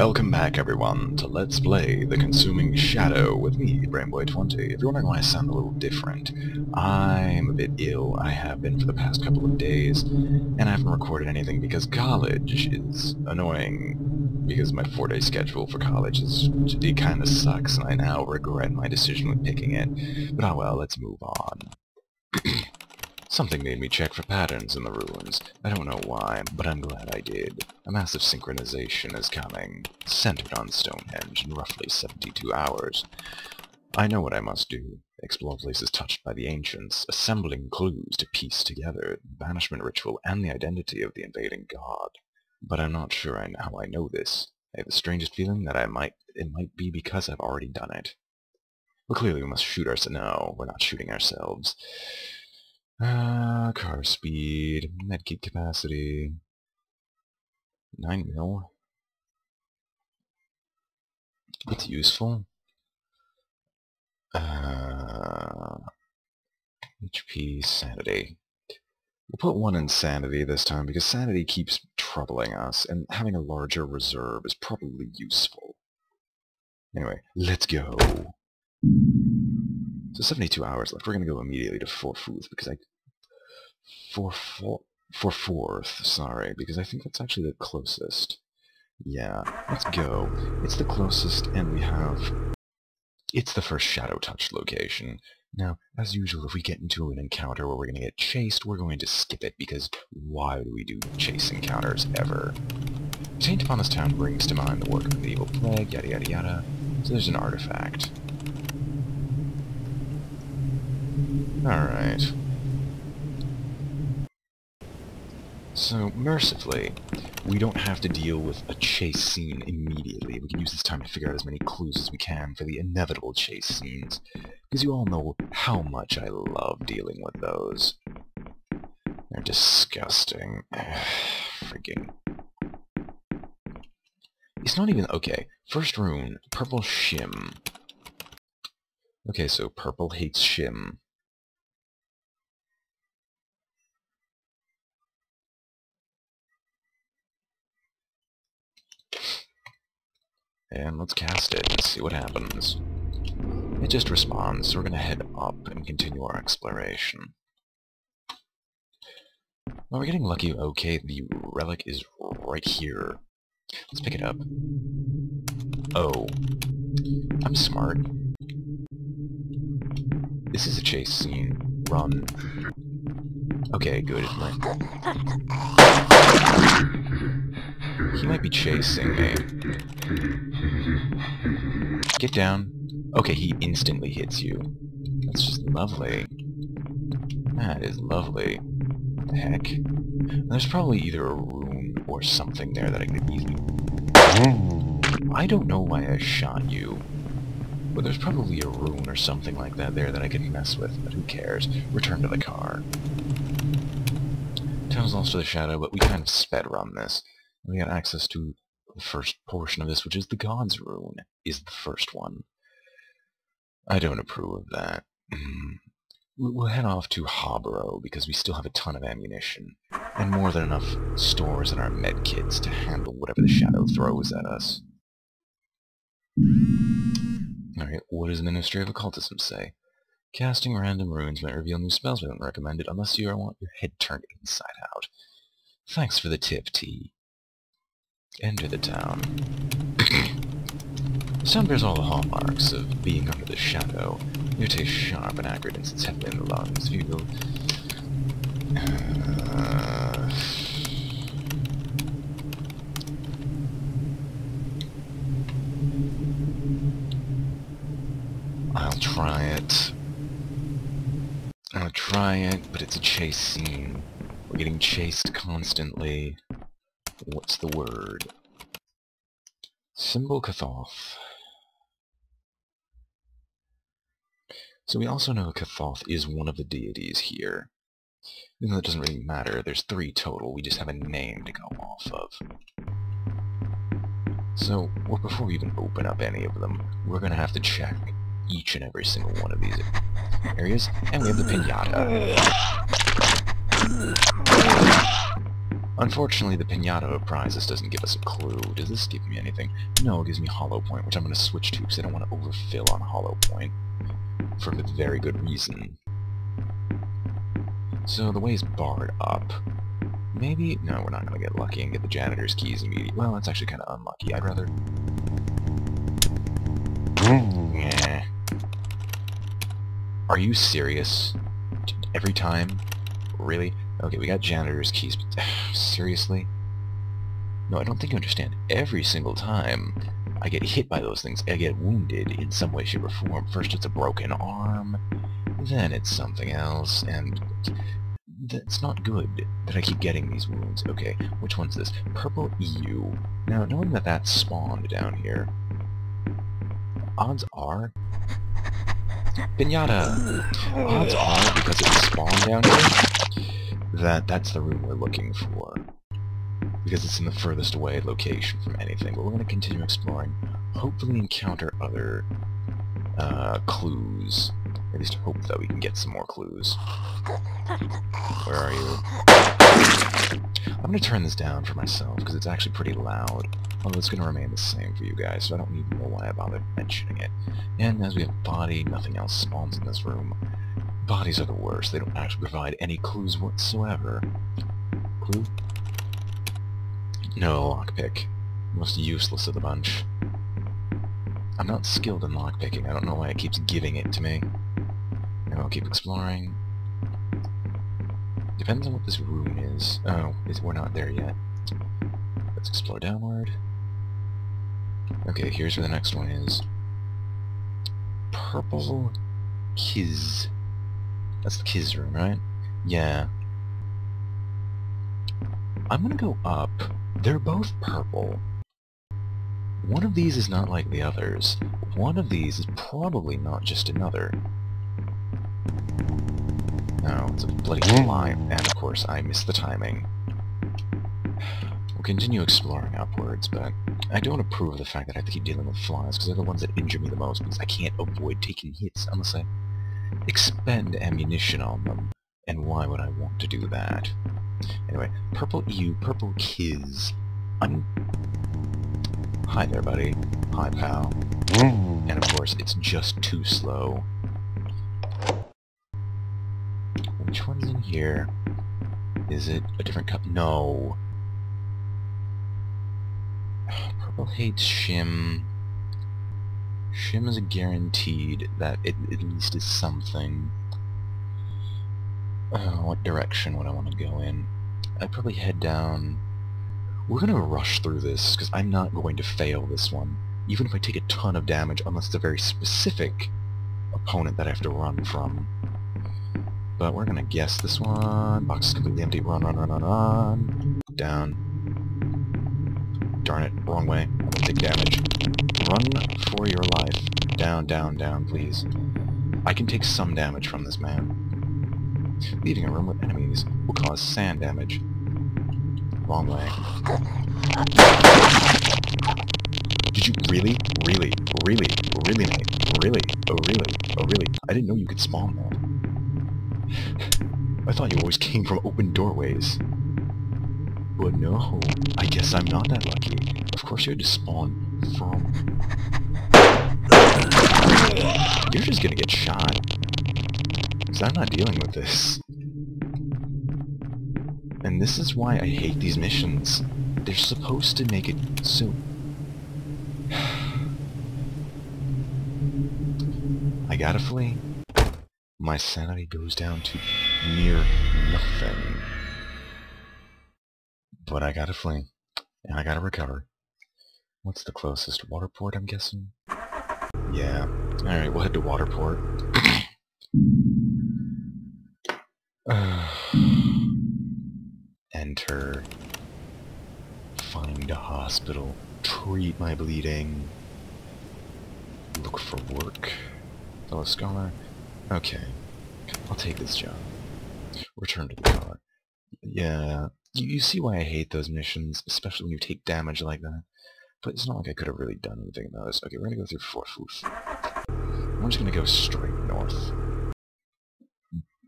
Welcome back everyone to Let's Play The Consuming Shadow with me, BrainBoy20. If you're wondering why I sound a little different, I'm a bit ill. I have been for the past couple of days, and I haven't recorded anything because college is annoying, because my 4-day schedule for college it kinda sucks, and I now regret my decision with picking it. But oh well, let's move on. Something made me check for patterns in the ruins. I don't know why, but I'm glad I did. A massive synchronization is coming, centered on Stonehenge in roughly 72 hours. I know what I must do. Explore places touched by the ancients, assembling clues to piece together the banishment ritual and the identity of the invading god. But I'm not sure how I know this. I have the strangest feeling that it might be because I've already done it. Well, clearly we must shoot ourselves. No, we're not shooting ourselves. Car speed, medkit capacity, 9 mil. It's useful. HP, sanity. We'll put 1 in sanity this time because sanity keeps troubling us, and having a larger reserve is probably useful. Anyway, let's go. So 72 hours left. We're gonna go immediately to 4th because sorry, because I think that's actually the closest. Yeah, let's go. It's the closest, and it's the first Shadow Touch location. Now, as usual, if we get into an encounter where we're gonna get chased, we're going to skip it, because why do we do chase encounters ever? Taint upon this town brings to mind the work of the medieval plague, yada yada yada. So there's an artifact. Alright. So, mercifully, we don't have to deal with a chase scene immediately. We can use this time to figure out as many clues as we can for the inevitable chase scenes, because you all know how much I love dealing with those. They're disgusting. Friggin'. It's not even... Okay, first rune, purple shim. Okay, so purple hates shim. And let's cast it and see what happens. It just responds, so we're gonna head up and continue our exploration. Well, we're getting lucky. Okay, the relic is right here. Let's pick it up. Oh. I'm smart. This is a chase scene. Run. Okay, good. He might be chasing me. Get down. Okay, he instantly hits you. That's just lovely. That is lovely. What the heck? There's probably either a rune or something there that I could easily... I don't know why I shot you. But there's probably a rune or something like that there that I could mess with, but who cares? Return to the car. Town's lost to the shadow, but we kind of sped run this. We got access to the first portion of this, which is the God's Rune, is the first one. I don't approve of that. We'll head off to Hobro, because we still have a ton of ammunition, and more than enough stores in our medkits to handle whatever the shadow throws at us. Alright, what does the Ministry of Occultism say? Casting random runes might reveal new spells. We don't recommend it unless you want your head turned inside out. Thanks for the tip, T. Enter the town. This town bears all the hallmarks of being under the shadow. Your taste sharp and accurate and sits heavily in the lungs. If you go... I'll try it. I'll try it, but it's a chase scene. We're getting chased constantly. What's the word? Symbol Cathoth. So we also know Cathoth is one of the deities here. Even though it doesn't really matter, there's 3 total, we just have a name to go off of. So, well, before we even open up any of them, we're gonna have to check each and every single one of these areas, and we have the pinata. Unfortunately, the Pinata prizes doesn't give us a clue. Does this give me anything? No, it gives me Hollow Point, which I'm going to switch to because I don't want to overfill on Hollow Point. For a very good reason. So the way's barred up. Maybe... No, we're not going to get lucky and get the janitor's keys immediately. Well, that's actually kind of unlucky. I'd rather... Yeah. Are you serious? Every time? Really? Okay, we got janitor's keys, but seriously? No, I don't think you understand. Every single time I get hit by those things, I get wounded in some way, shape, or form. First it's a broken arm, then it's something else, and that's not good that I keep getting these wounds. Okay, which one's this? Purple EU. Now, knowing that that spawned down here, odds are... Pinata! Odds are, because it spawned down here, that's the room we're looking for. Because it's in the furthest away location from anything. But we're going to continue exploring, hopefully encounter other clues. Or at least hope that we can get some more clues. Where are you? I'm going to turn this down for myself, because it's actually pretty loud. Although it's going to remain the same for you guys, so I don't even know why I bothered mentioning it. And as we have body, nothing else spawns in this room. Bodies are the worst. They don't actually provide any clues whatsoever. Clue? No, lockpick. Most useless of the bunch. I'm not skilled in lockpicking. I don't know why it keeps giving it to me. And I'll keep exploring. Depends on what this room is. Oh, we're not there yet. Let's explore downward. Okay, here's where the next one is. Purple Kiz. That's the Kiz room, right? Yeah. I'm gonna go up. They're both purple. One of these is not like the others. One of these is probably not just another. No, it's a bloody fly. And of course, I missed the timing. We'll continue exploring upwards, but I don't approve of the fact that I have to keep dealing with flies, because they're the ones that injure me the most, because I can't avoid taking hits unless I expend ammunition on them. And why would I want to do that? Anyway, Purple EU, Purple Kiz. Hi there, buddy. Hi, pal. And of course, it's just too slow. Which one's in here? Is it a different cup? No. Purple hates Shim. Shim is a guaranteed that it at least is something. What direction would I want to go in? I'd probably head down... We're gonna rush through this, because I'm not going to fail this one. Even if I take a ton of damage, unless it's a very specific opponent that I have to run from. But we're gonna guess this one. Box is completely empty. Run, run, run, run, run. Down. Darn it, wrong way. I'm gonna take damage. Run for your life. Down, down, down, please. I can take some damage from this man. Leaving a room with enemies will cause sand damage. Wrong way. Did you really? Really? Really? Really, mate? Really? Oh, really? Oh, really? I didn't know you could spawn that. I thought you always came from open doorways. But no, I guess I'm not that lucky. Of course you had to spawn from... You're just gonna get shot. Because I'm not dealing with this. And this is why I hate these missions. They're supposed to make it so... I gotta flee. My sanity goes down to near nothing. But I gotta flee. And I gotta recover. What's the closest? Waterport, I'm guessing? Yeah. Alright, we'll head to Waterport. Enter. Find a hospital. Treat my bleeding. Look for work. Fellow scholar. Okay. I'll take this job. Return to the car. Yeah. You see why I hate those missions, especially when you take damage like that. But it's not like I could have really done anything about this. Okay, we're gonna go through Forfuth. We're just gonna go straight north.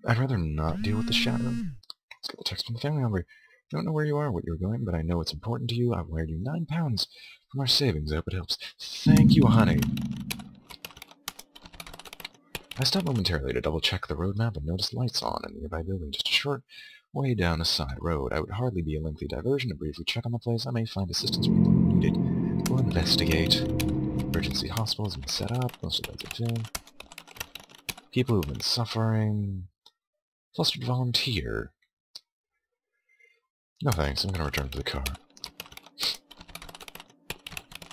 I'd rather not deal with the shadow. Let's get the text from the family number. don't know where you are, what you're going, but I know it's important to you. I've wired you £9 from our savings. I hope it helps. Thank you, honey. I stopped momentarily to double-check the road map and noticed lights on in a nearby building just a short way down a side road. I would hardly be a lengthy diversion to briefly check on the place. I may find assistance from people who need it. We'll investigate. Emergency hospital has been set up. Most of those are filled. People who've been suffering. Flustered volunteer. No thanks, I'm going to return to the car.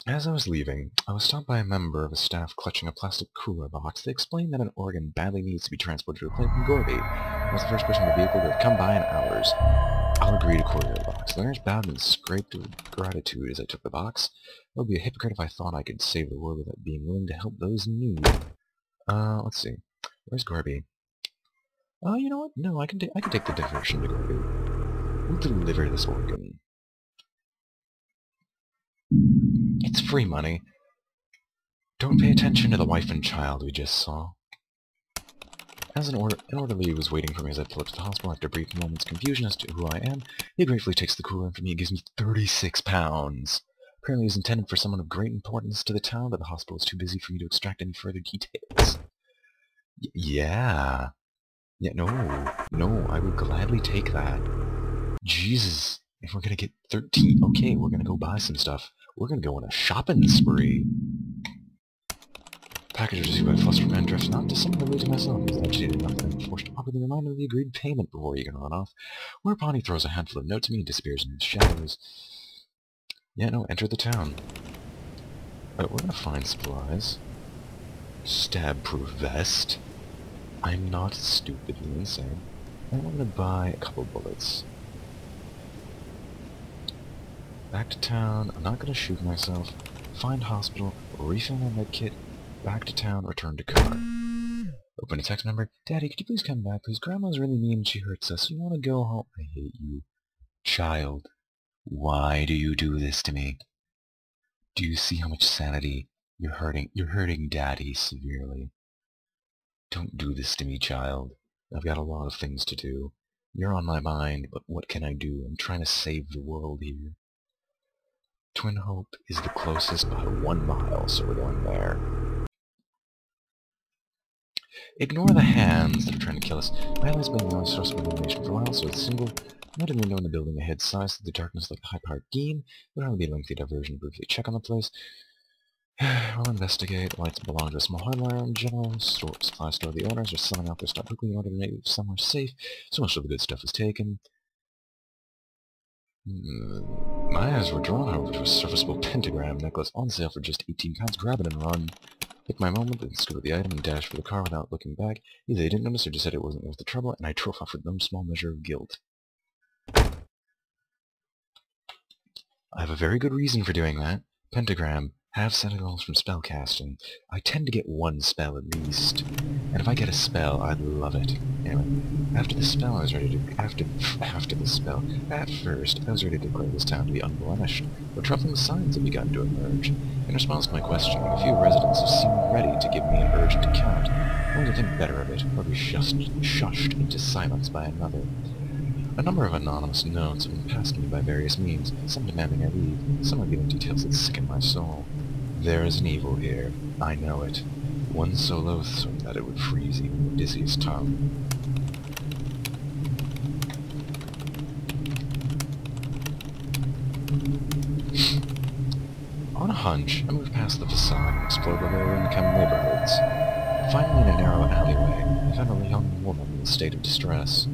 As I was leaving, I was stopped by a member of the staff clutching a plastic cooler box. They explained that an organ badly needs to be transported to a plane from Gorby. I was the first person in the vehicle to have come by in hours. I'll agree to courier the box. The nurse bowed and scraped with gratitude as I took the box. It would be a hypocrite if I thought I could save the world without being willing to help those in need. Let's see. Where's Gorby? Oh, you know what? No, I can take the diversion to Gorby. We'll deliver this organ. It's free money. Don't pay attention to the wife and child we just saw. As an orderly was waiting for me as I pulled up to the hospital after a brief moment's confusion as to who I am, he gratefully takes the cooler in from me and gives me £36. Apparently it was intended for someone of great importance to the town, but the hospital is too busy for me to extract any further details. Yeah. Yeah, no, I would gladly take that. Jesus, if we're gonna get 13, okay, we're gonna go buy some stuff. We're gonna go on a shopping spree. Package received by Flustered Man drifts not dissimilarly to myself. He's agitated enough that I'm forced to awkwardly remind him of the agreed payment before he can run off. Whereupon he throws a handful of notes at me and disappears into the shadows. Yeah, no, enter the town. We're gonna find supplies. Stab-proof vest. I'm not stupidly insane. And we're gonna buy a couple bullets. Back to town. I'm not gonna shoot myself. Find hospital. Refill my med kit. Back to town. Return to car. Open a text number. Daddy, could you please come back, please? Grandma's really mean and she hurts us. You want to go home? I hate you. Child, why do you do this to me? Do you see how much sanity you're hurting? You're hurting Daddy severely. Don't do this to me, child. I've got a lot of things to do. You're on my mind, but what can I do? I'm trying to save the world here. Twin Hope is the closest by 1 mile, so we're going there. Ignore the hands that are trying to kill us. My allies have been the only source of illumination for a while, so it's a single lighted window in the building ahead sized through the darkness like a high-powered beam. Would only be a lengthy diversion to briefly check on the place. We'll investigate. Lights belong to a small hardware and general supply store. The owners are selling out their stock quickly in order to make it somewhere safe, so much of the good stuff is taken. My eyes were drawn, however, to a serviceable pentagram necklace on sale for just £18. Grab it and run. Pick my moment, then scoop at the item and dash for the car without looking back. Either they didn't notice or just said it wasn't worth the trouble, and I drove off with no small measure of guilt. I have a very good reason for doing that. Pentagram. Have sentinels from spellcasting. I tend to get 1 spell at least. And if I get a spell, I'd love it. Anyway, after the spell, I was ready to... After the spell, at first, I was ready to declare this town to be unblemished, but troubling signs have begun to emerge. In response to my questioning, a few residents have seemed ready to give me an urgent account, only to think better of it, or be shushed into silence by another. A number of anonymous notes have been passed to me by various means, some demanding I read, some revealing details that sicken my soul. There is an evil here. I know it. One so loathsome that it would freeze even the dizziest tongue. On a hunch, I moved past the facade and explored the lower-income neighborhoods. Finally, in a narrow alleyway, I found a young woman in a state of distress.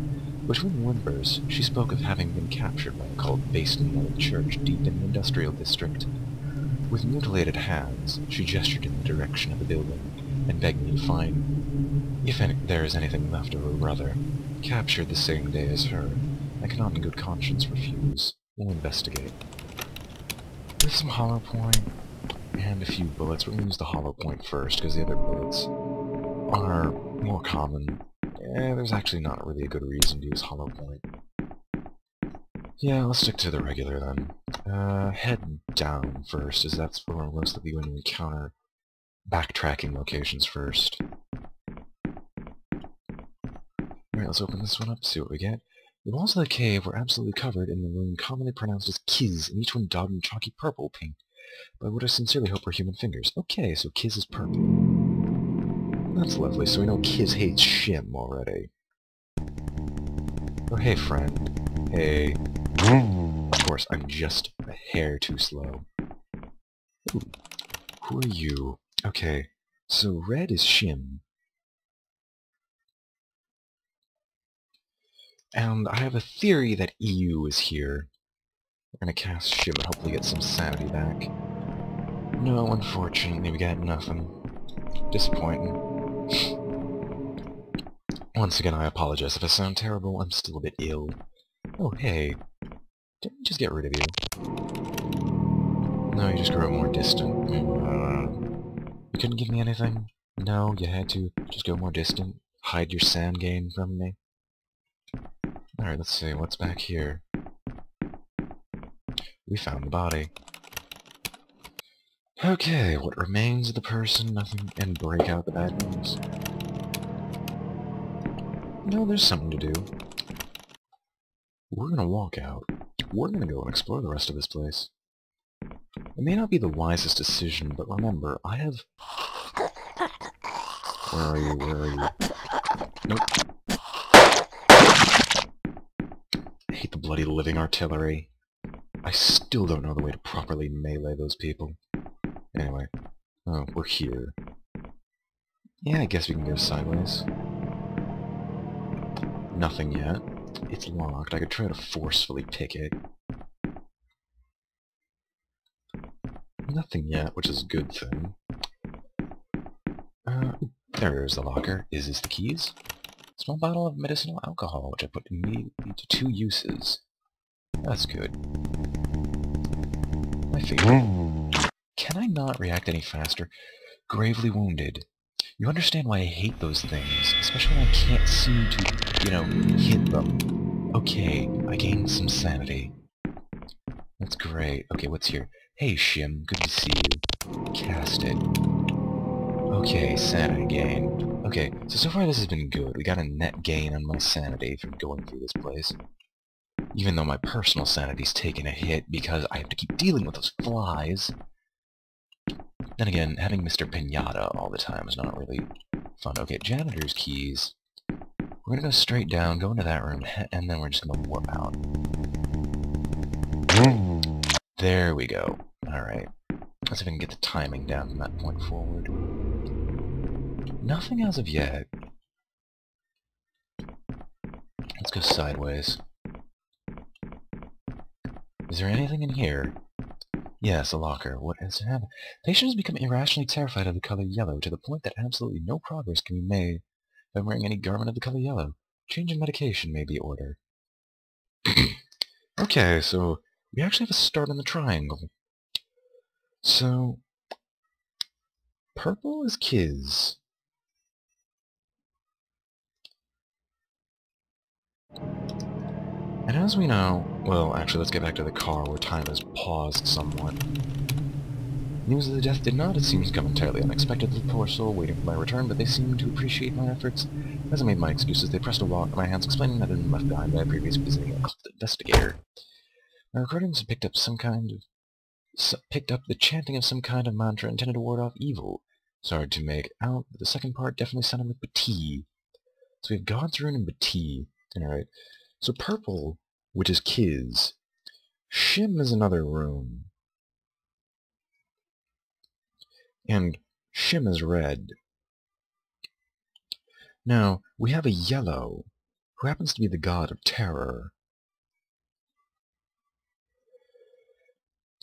Between whimpers, she spoke of having been captured by a cult based in an old church deep in an industrial district. With mutilated hands, she gestured in the direction of the building, and begged me to find, if there is anything left of her brother, captured the same day as her. I cannot in good conscience refuse. We'll investigate. With some hollow point, and a few bullets, we're going to use the hollow point first, because the other bullets are more common. There's actually not really a good reason to use hollow point. Yeah, let's stick to the regular then. Head down first, as that's where we're most likely going to encounter backtracking locations first. Alright, let's open this one up, see what we get. The walls of the cave were absolutely covered in the rune commonly pronounced as Kiz, and each one daubed in chalky purple paint by what I sincerely hope were human fingers. Okay, so Kiz is purple. That's lovely, so we know Kiz hates Shim already. Oh, hey, friend. Hey. Of course, I'm just a hair too slow. Ooh. Who are you? Okay, so red is Shim. And I have a theory that EU is here. We're gonna cast Shim and hopefully get some sanity back. No, unfortunately, we got nothing. Disappointing. Once again, I apologize if I sound terrible. I'm still a bit ill. Oh, hey. Didn't we just get rid of you? No, you just grew more distant. You couldn't give me anything? No, you had to just go more distant? Hide your sand gain from me? Alright, let's see. What's back here? We found the body. Okay, what remains of the person, nothing, and break out the bad news. No, there's something to do. We're gonna walk out. We're gonna go and explore the rest of this place. It may not be the wisest decision, but remember, I have... Where are you? Where are you? Nope. I hate the bloody living artillery. I still don't know the way to properly melee those people. Anyway. Oh, we're here. Yeah, I guess we can go sideways. Nothing yet. It's locked. I could try to forcefully pick it. Nothing yet, which is a good thing. There's the locker. Is this the keys? Small bottle of medicinal alcohol, which I put immediately to 2 uses. That's good. My favorite. Can I not react any faster? Gravely wounded. You understand why I hate those things, especially when I can't seem to, you know, hit them. Okay, I gained some sanity. That's great. Okay, what's here? Hey, Shim, good to see you. Cast it. Okay, sanity gain. Okay, so far this has been good. We got a net gain on my sanity from going through this place. Even though my personal sanity's taken a hit because I have to keep dealing with those flies. Then again, having Mr. Pinata all the time is not really fun. Okay, janitor's keys. We're gonna go straight down, go into that room, and then we're just gonna warp out. There we go. Alright. Let's see if I can get the timing down from that point forward. Nothing as of yet. Let's go sideways. Is there anything in here? Yes, a locker. What has happened? Patient has become irrationally terrified of the color yellow to the point that absolutely no progress can be made by wearing any garment of the color yellow. Change in medication may be ordered. Okay, so we actually have a start on the triangle. So, purple is Kiz. And as we know, well, actually, let's get back to the car where time has paused somewhat. News of the death did not, it seems, come entirely unexpectedly. The poor soul waiting for my return, but they seemed to appreciate my efforts. As I made my excuses, they pressed a walk in my hands, explaining that I had been left behind by a previous visiting investigator. My recordings picked up the chanting of some kind of mantra intended to ward off evil. It's hard to make out, but the second part definitely sounded like Bati. So we've gone through in Bati. Alright. So purple, which is Kiz. Shim is another room. And Shim is red. Now, we have a yellow, who happens to be the god of terror.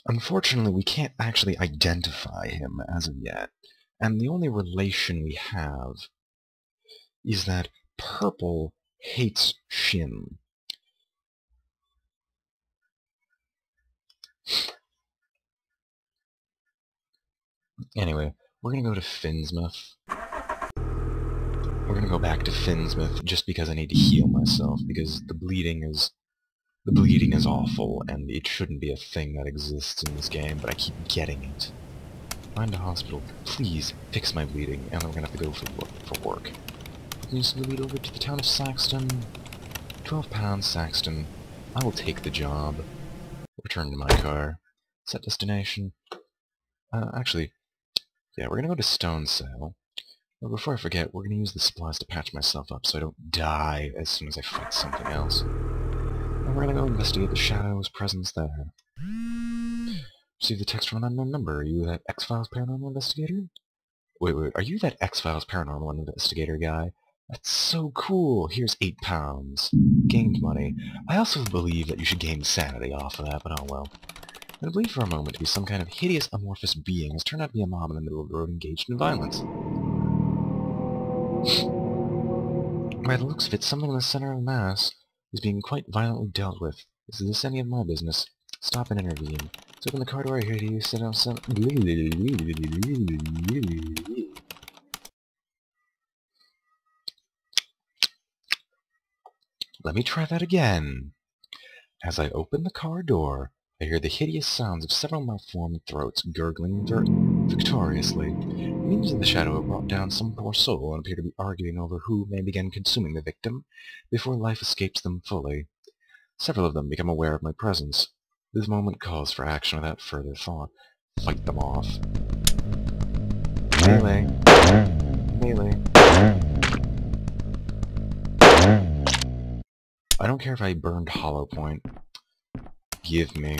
Unfortunately, we can't actually identify him as of yet, and the only relation we have is that purple hates Shim. Anyway, we're gonna go to Finsmouth. We're gonna go back to Finsmouth just because I need to heal myself, because the bleeding is awful, and it shouldn't be a thing that exists in this game, but I keep getting it. Find a hospital. Please fix my bleeding, and then we're gonna have to go for work. We're going to lead over to the town of Saxton to 12 pounds, Saxton. I will take the job. Return to my car. Set destination. Actually, yeah, we're gonna go to Stone Sail. But before I forget, we're gonna use the supplies to patch myself up so I don't die as soon as I fight something else. And we're gonna go investigate the Shadow's presence there. Receive the text from an unknown number. Are you that X-Files paranormal investigator? Wait, are you that X-Files paranormal investigator guy? That's so cool! Here's 8 pounds. Gained money. I also believe that you should gain sanity off of that, but oh well. I believe for a moment to be some kind of hideous amorphous being has turned out to be a mob in the middle of the road engaged in violence. By the looks of it, something in the center of the mass is being quite violently dealt with. Is this any of my business? Stop and intervene. Let's open the car door. I hear you sit down some... Let me try that again. As I open the car door, I hear the hideous sounds of several malformed throats gurgling victoriously. It means that the Shadow have brought down some poor soul and appear to be arguing over who may begin consuming the victim before life escapes them fully. Several of them become aware of my presence. This moment calls for action without further thought. Fight them off. Melee. Melee. I don't care if I burned Hollow Point. Give me.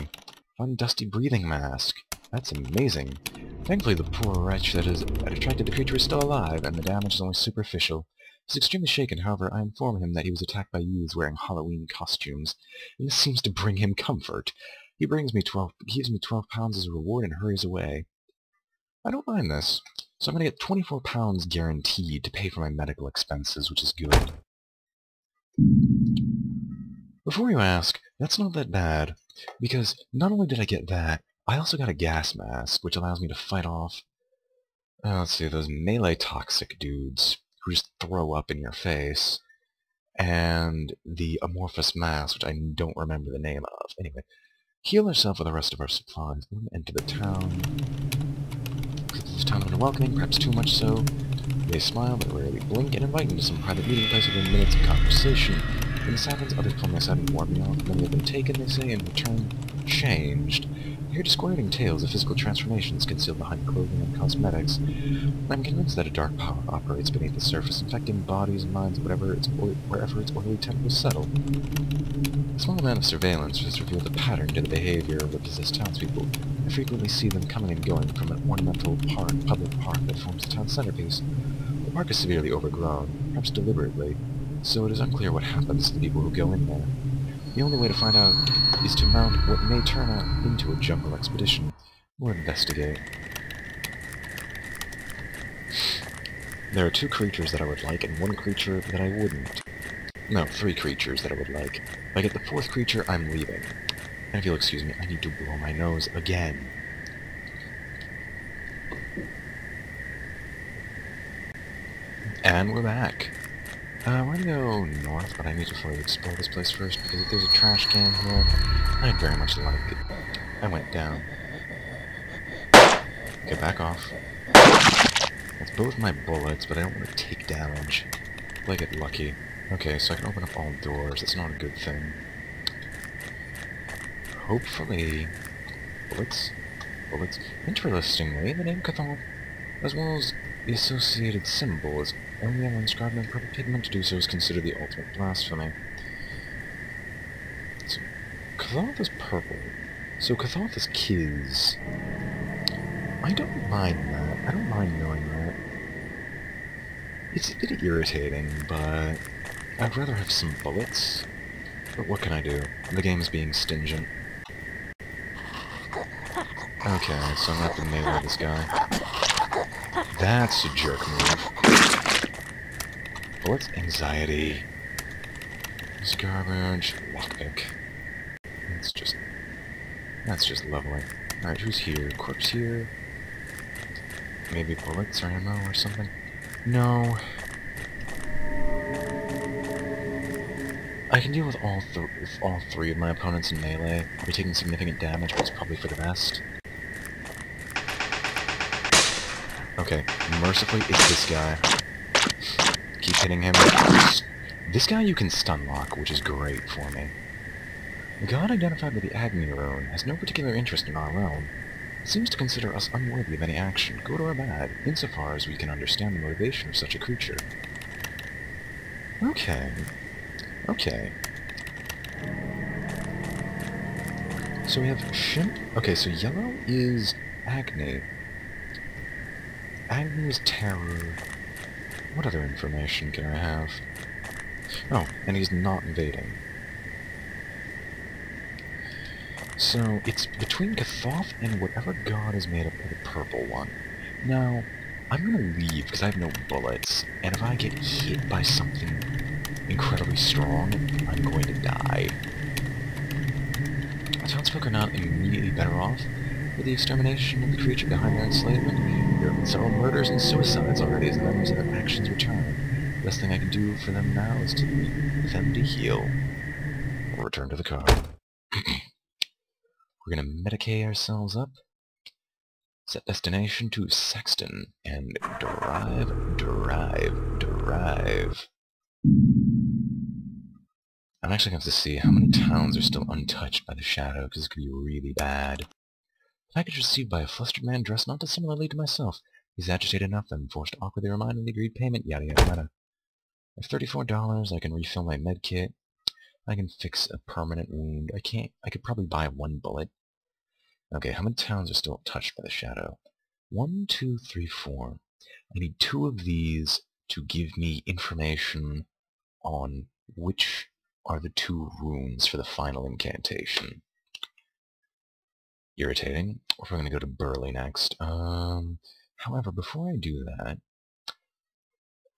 Fun dusty breathing mask. That's amazing. Thankfully the poor wretch that attracted the creature is still alive, and the damage is only superficial. He's extremely shaken, however, I inform him that he was attacked by youths wearing Halloween costumes, and this seems to bring him comfort. He gives me 12 pounds as a reward and hurries away. I don't mind this, so I'm going to get 24 pounds guaranteed to pay for my medical expenses, which is good. Before you ask, that's not that bad, because not only did I get that, I also got a gas mask, which allows me to fight off, let's see, those melee toxic dudes who just throw up in your face, and the amorphous mass, which I don't remember the name of. Anyway, heal ourselves with the rest of our supplies, then enter the town. This town is welcoming, perhaps too much so. They smile, but rarely blink, and invite me to some private meeting place within minutes of conversation. When this happens, others pull me aside and warn me off. Many have been taken, they say, and in return, changed. I hear disquieting tales of physical transformations concealed behind clothing and cosmetics. I'm convinced that a dark power operates beneath the surface, infecting bodies and minds wherever its oily tentacles settle. A small amount of surveillance has revealed a pattern to the behavior of the possessed townspeople. I frequently see them coming and going from an ornamental public park that forms the town's centerpiece. The park is severely overgrown, perhaps deliberately, so it is unclear what happens to the people who go in there. The only way to find out is to mount what may turn out into a jungle expedition, or investigate. There are 2 creatures that I would like, and 1 creature that I wouldn't. No, 3 creatures that I would like. If I get the 4th creature, I'm leaving. And if you'll excuse me, I need to blow my nose again. And we're back. We're gonna go north, but I need to fully explore this place first, because if there's a trash can here, I'd very much like it. I went down. Okay, back off. That's both my bullets, but I don't want to take damage. Will I get lucky? Okay, so I can open up all doors. That's not a good thing. Hopefully... Bullets? Bullets. Interestingly, the name Cathal, as well as the associated symbol, is only ever inscribed in purple pigment. To do so is considered the ultimate blasphemy. So, Cathoth is purple. So Cathoth is Kiz. I don't mind that. I don't mind knowing that. It's a bit irritating, but I'd rather have some bullets. But what can I do? The game's being stingent. Okay, so I'm gonna have to melee this guy. That's a jerk move. Bullets? Anxiety. This garbage. Lockpick. That's just lovely. Alright, who's here? Corpse here? Maybe bullets or ammo or something? No. I can deal with all 3 of my opponents in melee. I'll be taking significant damage, but it's probably for the best. Okay, mercifully, it's this guy. Keep hitting him. This guy you can stun lock, which is great for me. The god identified with the Agni rune has no particular interest in our realm. It seems to consider us unworthy of any action, good or bad, insofar as we can understand the motivation of such a creature. Okay. Okay. So we have Shimp. Okay, so yellow is Agni. Agni is terror. What other information can I have? Oh, and he's not invading. So, it's between Kathoth and whatever god is made up of the purple one. Now, I'm gonna leave because I have no bullets, and if I get hit by something incredibly strong, I'm going to die. The townsfolk are not immediately better off with the extermination of the creature behind their enslavement. There have been several murders and suicides already as the memories of their actions return. The best thing I can do for them now is to leave them to heal. We'll return to the car. We're gonna medicate ourselves up, set destination to Sexton, and drive. I'm actually going to have to see how many towns are still untouched by the shadow, because this could be really bad. Package received by a flustered man dressed not dissimilarly to myself. He's agitated enough and forced to awkwardly remind of the agreed payment, yada yada yada. I have $34, I can refill my med kit. I can fix a permanent wound. I could probably buy one bullet. Okay, how many towns are still touched by the shadow? 1, 2, 3, 4. I need 2 of these to give me information on which are the 2 runes for the final incantation. Irritating. We're going to go to Burley next. However, before I do that,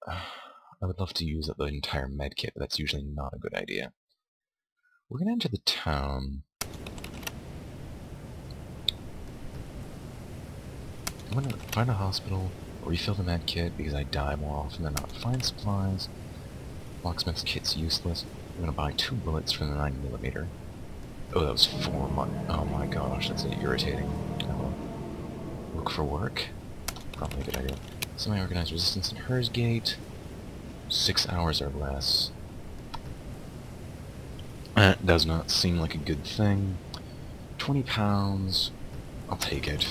I would love to use up the entire medkit, but that's usually not a good idea. We're going to enter the town. I'm going to find a hospital, refill the medkit because I die more often than not. Find supplies. Locksmith's kit's useless. I'm going to buy 2 bullets from the 9mm. Oh, that was 4 months. Oh my gosh, that's irritating. Look for work. Probably a good idea. Semi-organized resistance in Hersgate. 6 hours or less. That does not seem like a good thing. £20. I'll take it.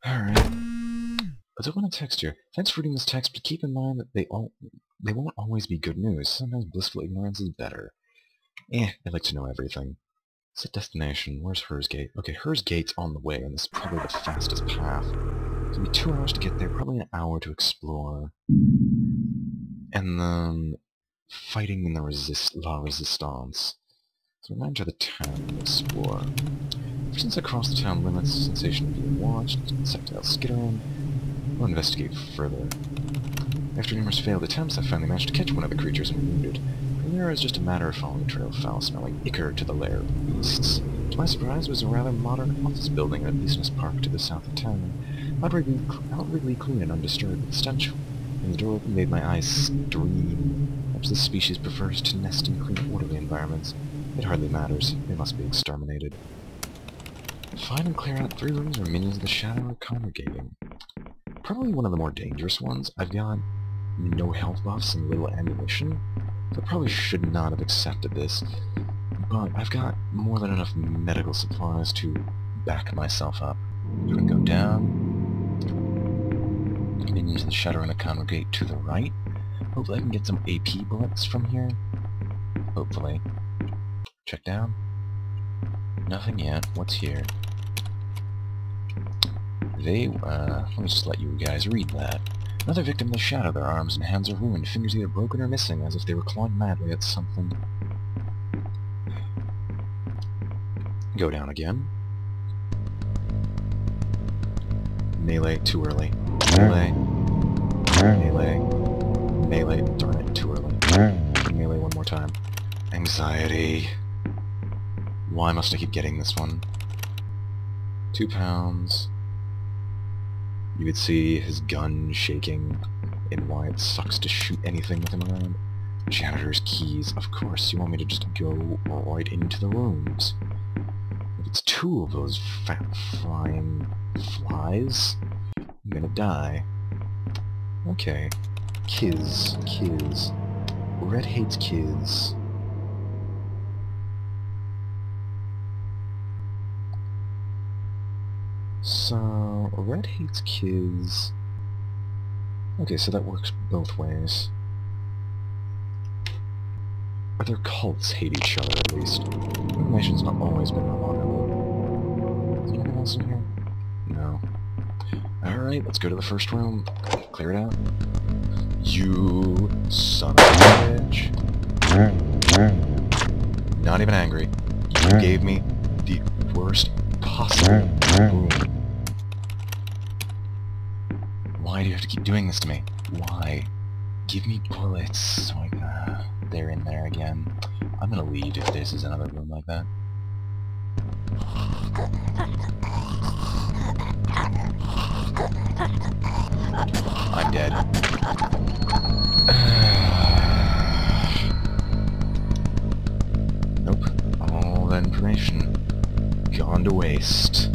Alright. I don't want to text you. Thanks for reading this text, but keep in mind that they won't always be good news. Sometimes blissful ignorance is better. I'd like to know everything. Set destination. Where's Hersgate? Okay, Hersgate's on the way, and this is probably the fastest path. It's gonna be 2 hours to get there, probably an hour to explore. And then fighting in the La Resistance. So we're going to the town to explore. Ever since I crossed the town limits, the sensation of being watched, sectile skittering. We'll investigate further. After numerous failed attempts, I finally managed to catch one of the creatures and wounded. From there, it was just a matter of following a trail of foul-smelling ichor to the lair of the beasts. To my surprise, it was a rather modern office building in a business park to the south of town. Outwardly clean and undisturbed, but the stench when the door opened made my eyes stream. Perhaps this species prefers to nest in clean, orderly environments. It hardly matters. They must be exterminated. Find and clear out 3 rooms where minions of the shadow are congregating. Probably one of the more dangerous ones. I've got no health buffs and little ammunition, so I probably should not have accepted this. But I've got more than enough medical supplies to back myself up. I'm gonna go down. Minions of the shadow are gonna congregate to the right. Hopefully I can get some AP bullets from here. Hopefully. Check down. Nothing yet. What's here? Let me just let you guys read that. Another victim of the shadow. Their arms and hands are ruined, fingers either broken or missing, as if they were clawing madly at something. Go down again. Melee, too early. Melee. Melee. Melee. Darn it, too early. Melee one more time. Anxiety. Why must I keep getting this one? £2. You could see his gun shaking, and why it sucks to shoot anything with him around. Janitor's keys. Of course, you want me to just go right into the rooms. If it's 2 of those fat flying flies, I'm gonna die. Okay. Kiz. Red hates kids. So, Red hates kids. Okay, so that works both ways. Other cults hate each other, at least. Information's not always been reliable. Is there anything else in here? No. Alright, let's go to the first room. Clear it out. You son of a bitch. Not even angry. You gave me the worst possible room. Why do you have to keep doing this to me? Why? Give me bullets so I can... they're in there again. I'm gonna leave if this is another room like that. I'm dead. Nope. All that information gone to waste.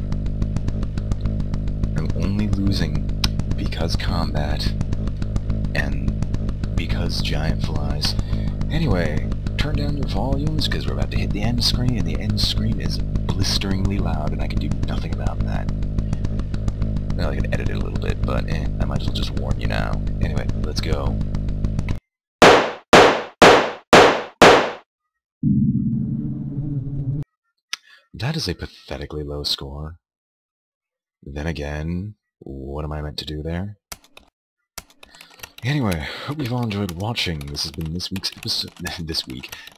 I'm only losing because combat and because giant flies. Anyway, turn down your volumes because we're about to hit the end screen, and the end screen is blisteringly loud, and I can do nothing about that. Well, I can edit it a little bit, but I might as well just warn you now. Anyway, let's go. That is a pathetically low score. Then again, what am I meant to do there? Anyway, hope you've all enjoyed watching. This has been this week's episode...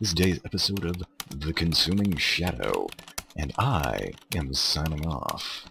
this day's episode of The Consuming Shadow. And I am signing off.